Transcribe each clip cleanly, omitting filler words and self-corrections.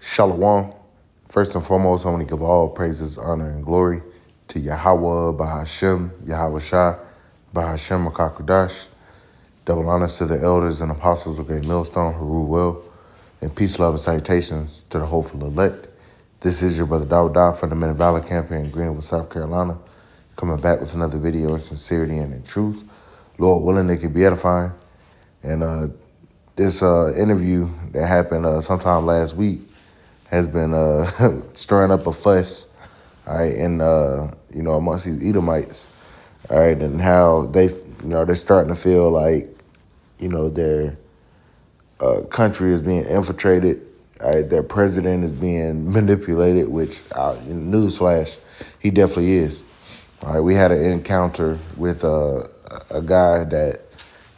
Shalom. First and foremost, I want to give all praises, honor, and glory to Yahweh, Bahashem, Yahweh Shah, Bahashem, Makakudash. Double honors to the elders and apostles of Great Millstone who rule well, and peace, love, and salutations to the hopeful elect. This is your brother Dawud from the Men of Valor camp here in Greenwood, South Carolina, coming back with another video in sincerity and in truth. Lord willing, it could be edifying. And this interview that happened sometime last week has been stirring up a fuss, all right, and amongst these Edomites, all right, and how they're starting to feel like, their country is being infiltrated, all right, their president is being manipulated, which, newsflash, he definitely is. All right, we had an encounter with a guy that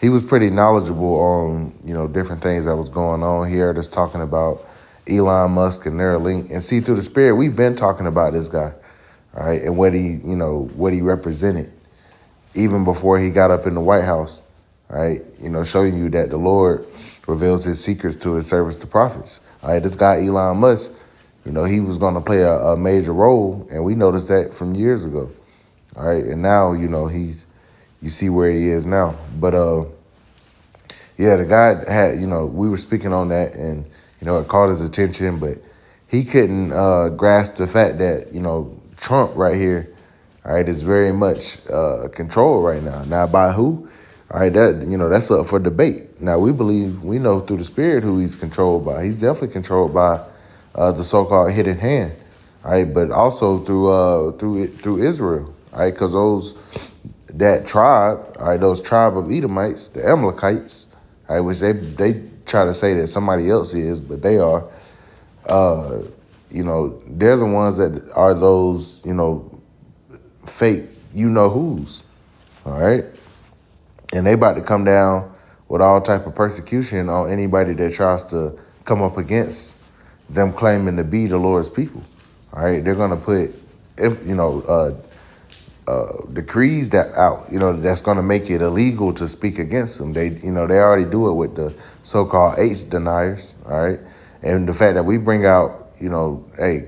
he was pretty knowledgeable on, different things that was going on here. Just talking about Elon Musk and Neuralink, and see, through the spirit, we've been talking about this guy, all right, and what he represented, even before he got up in the White House, all right, showing you that the Lord reveals his secrets to his servants, the prophets. All right, this guy Elon Musk, he was going to play a major role, and we noticed that from years ago, all right, and now you see where he is now, but the guy had, we were speaking on that, and it caught his attention, but he couldn't grasp the fact that, Trump right here, all right, is very much controlled right now. Now, by who? All right, that's up for debate. Now, we know through the spirit who he's controlled by. He's definitely controlled by the so-called hidden hand, all right, but also through Israel, all right, because that tribe, all right, those tribe of Edomites, the Amalekites, all right, which they try to say that somebody else is, but they are, they're the ones that are those, fake, who's, all right? And they about to come down with all type of persecution on anybody that tries to come up against them claiming to be the Lord's people, all right? They're going to put, decrees that out, that's going to make it illegal to speak against them. They already do it with the so-called H deniers, all right? And the fact that we bring out,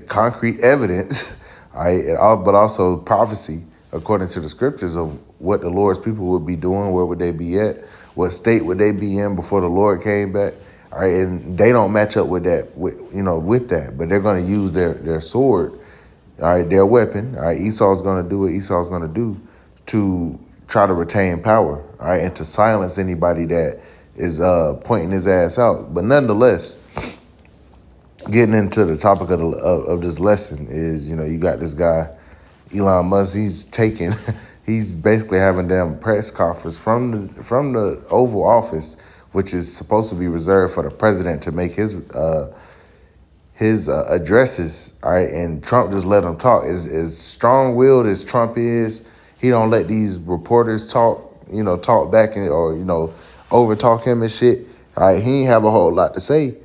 concrete evidence, all right, but also prophecy according to the scriptures of what the Lord's people would be doing, where would they be at, what state would they be in before the Lord came back, all right? And they don't match up with that, with that, but they're going to use their sword, all right, their weapon, all right, Esau's going to do what Esau's going to do to try to retain power, all right, and to silence anybody that is pointing his ass out. But nonetheless, getting into the topic of this lesson is, you got this guy, Elon Musk, he's basically having damn press conference from the Oval Office, which is supposed to be reserved for the president to make his addresses, all right, and Trump just let him talk. As strong-willed as Trump is, he don't let these reporters talk back or over-talk him and shit. All right, he ain't have a whole lot to say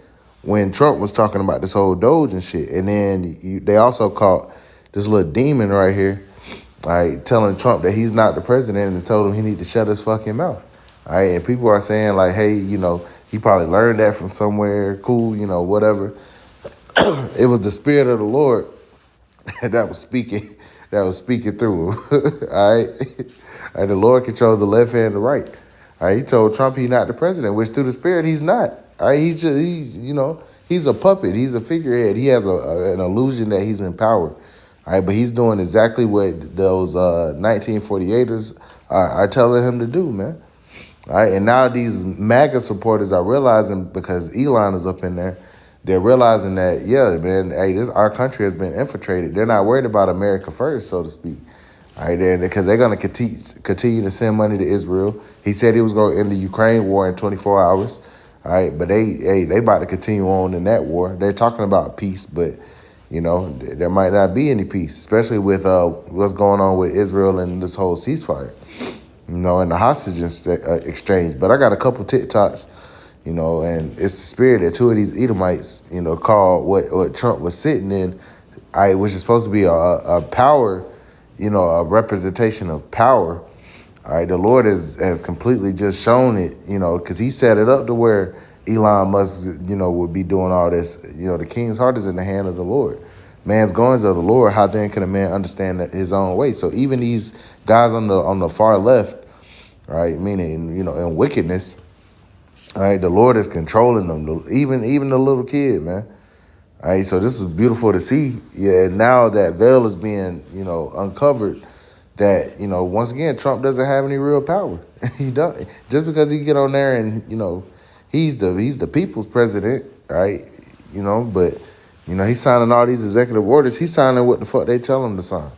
when Trump was talking about this whole Doge and shit. And then they also caught this little demon right here, all right, telling Trump that he's not the president and told him he need to shut his fucking mouth. All right, and people are saying like, hey, he probably learned that from somewhere, cool, whatever. It was the spirit of the Lord that was speaking through him. All right. And the Lord controls the left hand and the right. All right. He told Trump he's not the president, which through the spirit he's not. All right. He's a puppet. He's a figurehead. He has an illusion that he's in power. All right. But he's doing exactly what those 1948ers are telling him to do, man. All right. And now these MAGA supporters are realizing, because Elon is up in there, they're realizing that, yeah, man, hey, our country has been infiltrated. They're not worried about America first, so to speak. All right, because they're going to continue to send money to Israel. He said he was going to end the Ukraine war in 24 hours. All right, but they about to continue on in that war. They're talking about peace, but, there might not be any peace, especially with what's going on with Israel and this whole ceasefire, and the hostage exchange. But I got a couple TikToks, and it's the spirit that two of these Edomites, called what Trump was sitting in, which is supposed to be a power, a representation of power. All right, the Lord has completely just shown it, because he set it up to where Elon Musk, would be doing all this. The king's heart is in the hand of the Lord. Man's goings of the Lord. How then can a man understand his own way? So even these guys on the far left, right, meaning in wickedness, all right, the Lord is controlling them. Even the little kid, man. All right, so this was beautiful to see. Yeah, now that veil is being uncovered. That once again, Trump doesn't have any real power. He don't, just because he get on there and he's the people's president, right? But he's signing all these executive orders. He's signing what the fuck they tell him to sign.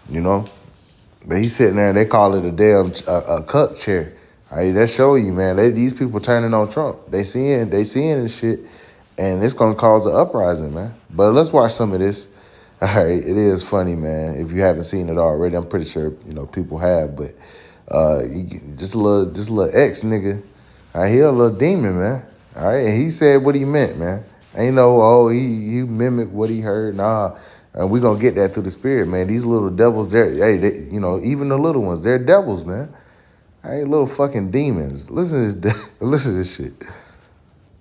But he's sitting there and they call it a damn a cuck chair. All right, that show you, man. These people turning on Trump. They seeing this shit, and it's gonna cause an uprising, man. But let's watch some of this. All right, it is funny, man. If you haven't seen it already, I'm pretty sure people have. But just a little ex nigga. All right, he a little demon, man. All right, and he said what he meant, man. Ain't he mimicked what he heard. Nah, and we gonna get that through the spirit, man. These little devils, even the little ones, they're devils, man. All right, little fucking demons. Listen to this shit.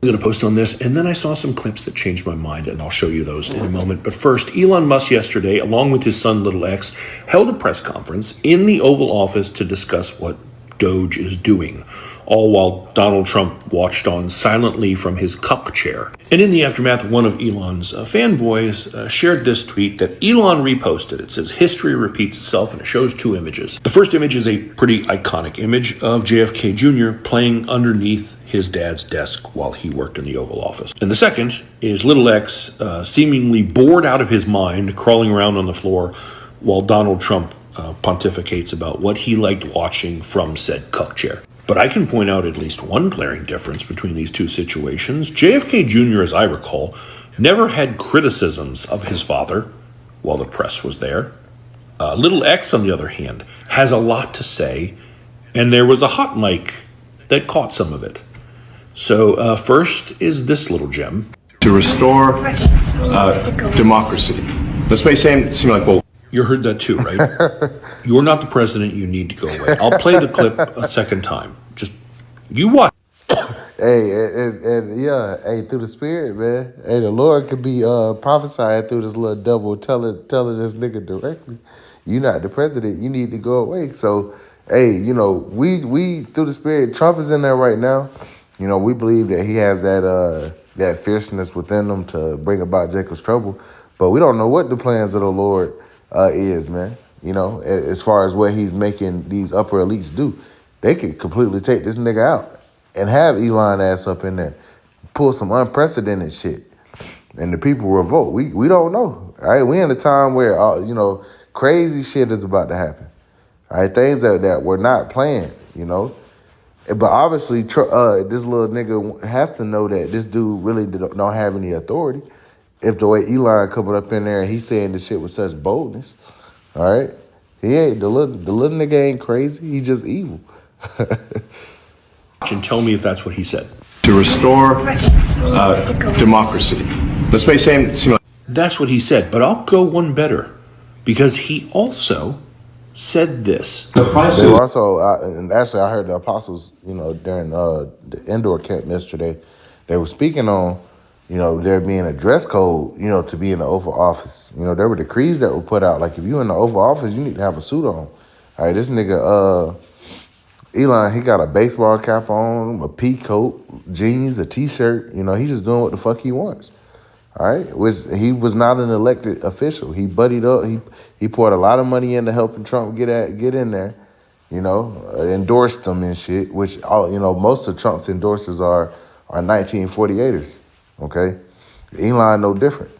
I'm going to post on this, and then I saw some clips that changed my mind, and I'll show you those in a moment. But first, Elon Musk yesterday, along with his son Little X, held a press conference in the Oval Office to discuss what Doge is doing, all while Donald Trump watched on silently from his cuck chair. And in the aftermath, one of Elon's fanboys shared this tweet that Elon reposted. It says, "History repeats itself," and it shows two images. The first image is a pretty iconic image of JFK Jr. playing underneath his dad's desk while he worked in the Oval Office. And the second is Little X seemingly bored out of his mind, crawling around on the floor while Donald Trump pontificates about what he liked watching from said cuck chair. But I can point out at least one glaring difference between these two situations. JFK Jr., as I recall, never had criticisms of his father while the press was there. Little X, on the other hand, has a lot to say, and there was a hot mic that caught some of it. So first is this little gem. To restore democracy. This may seem like bull. You heard that too, right? You're not the president. You need to go away. I'll play the clip a second time. Just, you watch. Hey, hey, through the spirit, man. Hey, the Lord could be prophesying through this little devil telling this nigga directly, you're not the president. You need to go away. So, hey, we through the spirit, Trump is in there right now. We believe that he has that fierceness within him to bring about Jacob's trouble. But we don't know what the plans of the Lord is, man. As far as what he's making these upper elites do. They could completely take this nigga out and have Elon ass up in there, pull some unprecedented shit, and the people revolt. We don't know. All right, we in a time where crazy shit is about to happen. All right, things that we're not planned. But obviously, this little nigga has to know that this dude really don't have any authority. If the way Elon coming up in there and he's saying this shit with such boldness, all right, he ain't the little nigga ain't crazy. He's just evil. And tell me if that's what he said. To restore democracy. This may seem like. That's what he said, but I'll go one better, because he also said this. They were also, and actually I heard the apostles, during the indoor camp yesterday, they were speaking on, there being a dress code, to be in the Oval Office. There were decrees that were put out. Like, if you're in the Oval Office, you need to have a suit on. All right, this nigga, Elon, he got a baseball cap on, a pea coat, jeans, a T-shirt. He's just doing what the fuck he wants. All right, which he was not an elected official. He buddied up. He poured a lot of money into helping Trump get in there. Endorsed him and shit. Which most of Trump's endorsers are 1948ers. Okay, Elon no different.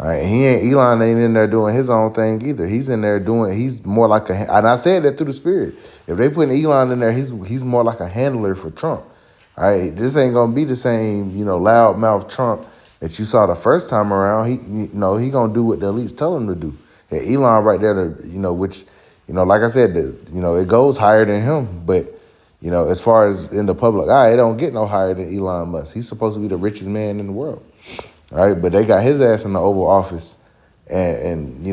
All right, Elon ain't in there doing his own thing either. He's in there he's more like and I said that through the spirit. If they put Elon in there, he's more like a handler for Trump. All right, this ain't gonna be the same, loudmouth Trump that you saw the first time around. He gonna do what the elites tell him to do. And Elon right there, which, like I said, it goes higher than him, but as far as in the public eye, it don't get no higher than Elon Musk. He's supposed to be the richest man in the world. All right, but they got his ass in the Oval Office and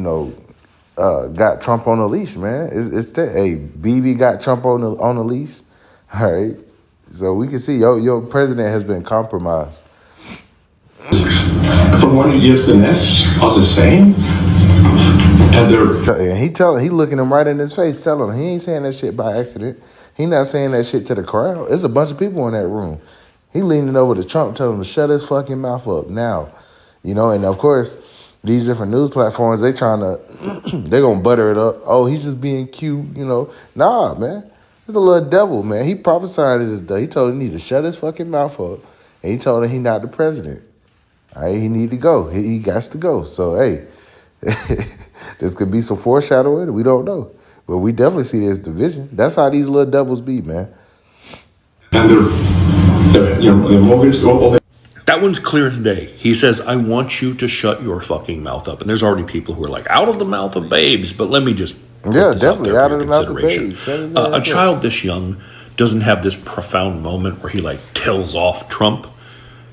got Trump on a leash, man. Hey, BB got Trump on a leash. All right. So we can see your president has been compromised. From one year to the next are the same, and they're He looking him right in his face, telling him he ain't saying that shit by accident. He not saying that shit to the crowd. There's a bunch of people in that room. He leaning over to Trump, telling him to shut his fucking mouth up now. And of course, these different news platforms, they gonna butter it up. Oh, he's just being cute, Nah, man. He's a little devil, man. He prophesied it this day. He told him he need to shut his fucking mouth up. And he told him he not the president. All right, he need to go. He got to go. So, hey, this could be some foreshadowing. We don't know. But we definitely see this division. That's how these little devils be, man. and they're mortgaged. That one's clear as day. He says, I want you to shut your fucking mouth up. And there's already people who are like, out of the mouth of babes. But let me just put this definitely out out there of for the your mouth of consideration. babes. A child this young doesn't have this profound moment where he like tells off Trump.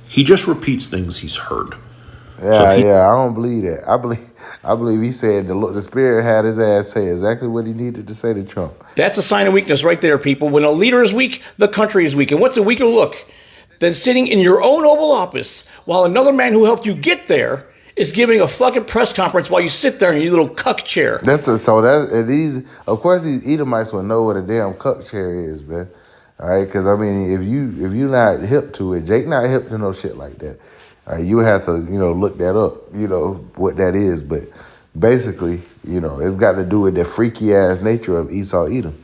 He just repeats things he's heard. Yeah, I don't believe that. I believe he said the Spirit had his ass say exactly what he needed to say to Trump. That's a sign of weakness right there, people. When a leader is weak, the country is weak. And what's a weaker look than sitting in your own Oval Office while another man who helped you get there is giving a fucking press conference while you sit there in your little cuck chair? Of course these Edomites will know what a damn cuck chair is, man. All right, because I mean, if you not hip to it, Jake not hip to no shit like that. All right, you have to look that up, what that is. But basically, it's got to do with the freaky ass nature of Esau Edom.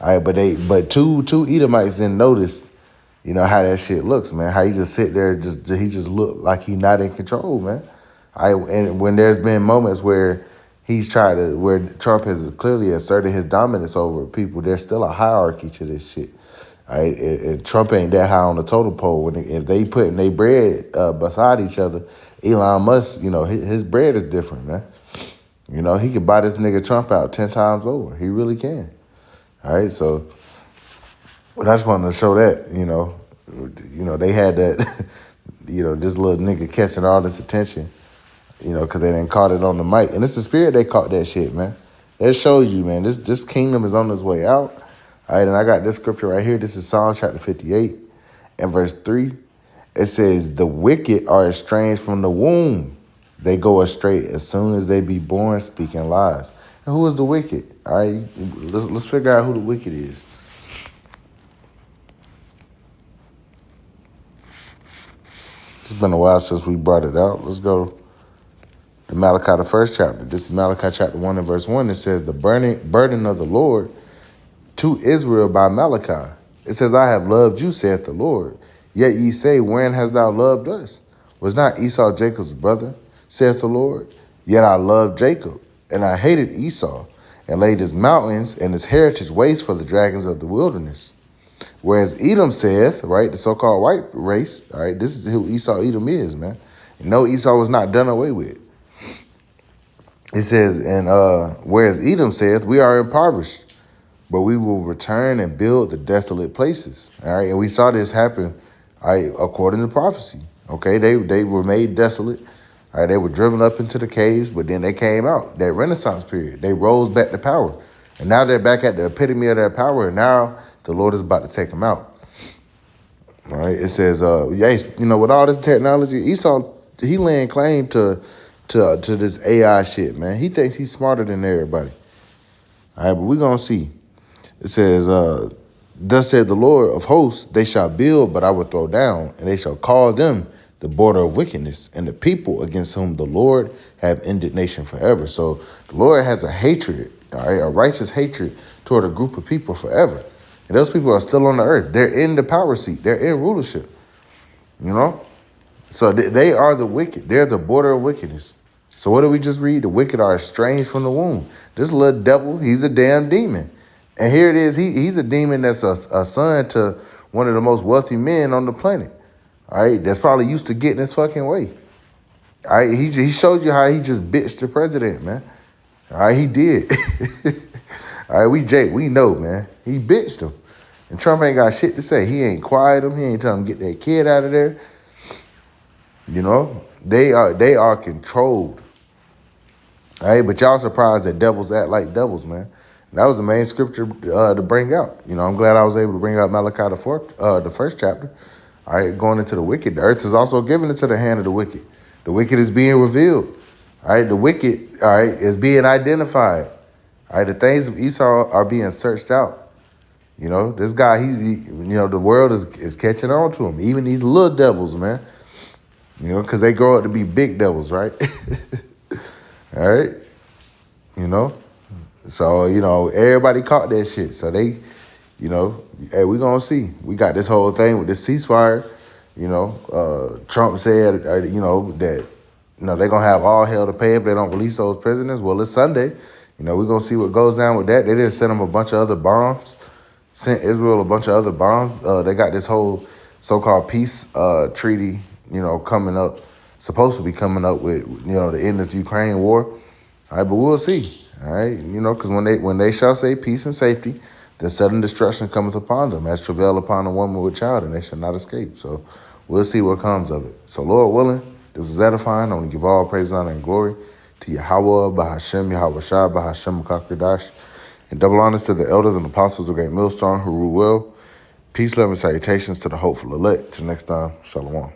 All right, but two Edomites didn't notice, how that shit looks, man. How he just sit there, he just look like he not in control, man. And when there's been moments where where Trump has clearly asserted his dominance over people, there's still a hierarchy to this shit. Right? Trump ain't that high on the totem pole. If they putting their bread beside each other, Elon Musk, his bread is different, man. He could buy this nigga Trump out 10 times over. He really can. All right, so I just wanted to show that, they had that, this little nigga catching all this attention, because they didn't caught it on the mic. And it's the Spirit they caught that shit, man. That shows you, man, this kingdom is on its way out. All right, and I got this scripture right here. This is Psalm chapter 58 and verse 3. It says, the wicked are estranged from the womb. They go astray as soon as they be born, speaking lies. And who is the wicked? All right, let's figure out who the wicked is. It's been a while since we brought it out. Let's go to Malachi, the first chapter. This is Malachi chapter 1 and verse 1. It says, the burden of the Lord to Israel by Malachi. It says, I have loved you, saith the Lord. Yet ye say, wherein hast thou loved us? Was not Esau Jacob's brother, saith the Lord? Yet I loved Jacob, and I hated Esau, and laid his mountains and his heritage waste for the dragons of the wilderness. Whereas Edom saith, right, the so-called white race, all right, this is who Esau Edom is, man. No, Esau was not done away with. It says, and whereas Edom saith, we are impoverished, but we will return and build the desolate places. All right, and we saw this happen, all right, according to prophecy. Okay, they were made desolate. All right, they were driven up into the caves, but then they came out. That Renaissance period, they rose back to power, and now they're back at the epitome of their power. And now the Lord is about to take them out. All right, it says, with all this technology, Esau, he laying claim to this AI shit, man. He thinks he's smarter than everybody. All right, but we're gonna see. It says, thus said the Lord of hosts, they shall build, but I will throw down, and they shall call them the border of wickedness, and the people against whom the Lord have indignation forever. So the Lord has a hatred, all right, a righteous hatred toward a group of people forever. And those people are still on the earth. They're in the power seat. They're in rulership, So they are the wicked. They're the border of wickedness. So what did we just read? The wicked are estranged from the womb. This little devil, he's a damn demon. And here it is. He's a demon that's a son to one of the most wealthy men on the planet. All right, that's probably used to getting his fucking way. All right, he showed you how he just bitched the president, man. All right, he did. All right, we know, man. He bitched him. And Trump ain't got shit to say. He ain't quiet him. He ain't telling him to get that kid out of there. They are controlled. All right, but y'all surprised that devils act like devils, man. That was the main scripture to bring out. I'm glad I was able to bring out Malachi the first chapter. All right, going into the wicked. The earth is also given into the hand of the wicked. The wicked is being revealed. All right, the wicked, all right, is being identified. All right, the things of Esau are being searched out. This guy, the world is catching on to him. Even these little devils, man. Because they grow up to be big devils, right? All right, So, everybody caught that shit. So they, hey, we gonna see. We got this whole thing with this ceasefire. Trump said, that, they're gonna have all hell to pay if they don't release those prisoners. Well, it's Sunday. We're gonna see what goes down with that. They didn't send them a bunch of other bombs. Sent Israel a bunch of other bombs. They got this whole so-called peace treaty, coming up, supposed to be coming up with, the end of the Ukraine war. All right, but we'll see. All right, because when they shall say peace and safety, then sudden destruction cometh upon them, as travail upon a woman with child, and they shall not escape. So we'll see what comes of it. So Lord willing, this was edifying. I want to give all praise, honor, and glory to Yahweh, Bahashem, Yahweh Shah, Bahashem, Makakradash, and double honors to the elders and apostles of Great Millstone who rule well. Peace, love, and salutations to the hopeful elect. Till next time, Shalom.